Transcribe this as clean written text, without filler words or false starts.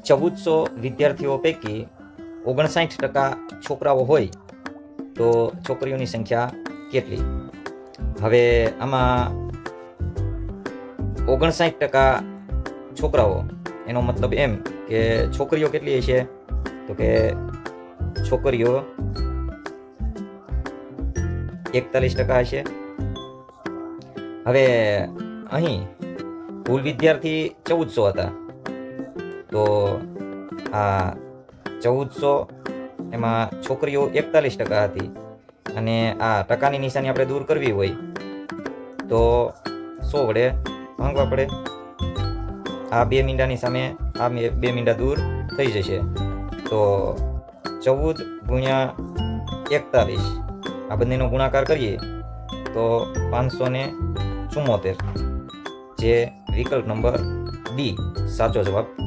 1400 વિદ્યાર્થીઓ પૈકી 59% છોકરાઓ હોય તો છોકરીઓની સંખ્યા કેટલી? હવે આમાં 59% છોકરાઓ એનો મતલબ એમ કે છોકરીઓ કેટલી છે? તો કે છોકરીઓ 41% હશે. હવે અહીં કુલ વિદ્યાર્થી 1400 હતા, તો આ 1400 એમાં છોકરીઓ 41% હતી, અને આ ટકાની નિશાની આપણે દૂર કરવી હોય તો 100 વડે ભાંગવા પડે. આ 2 મીંડાની સામે આ 2 મીંડા દૂર થઈ જશે, તો 14 ગુણ્યા 41 આ બંનેનો ગુણાકાર કરીએ તો 574, જે વિકલ્પ નંબર ડી સાચો જવાબ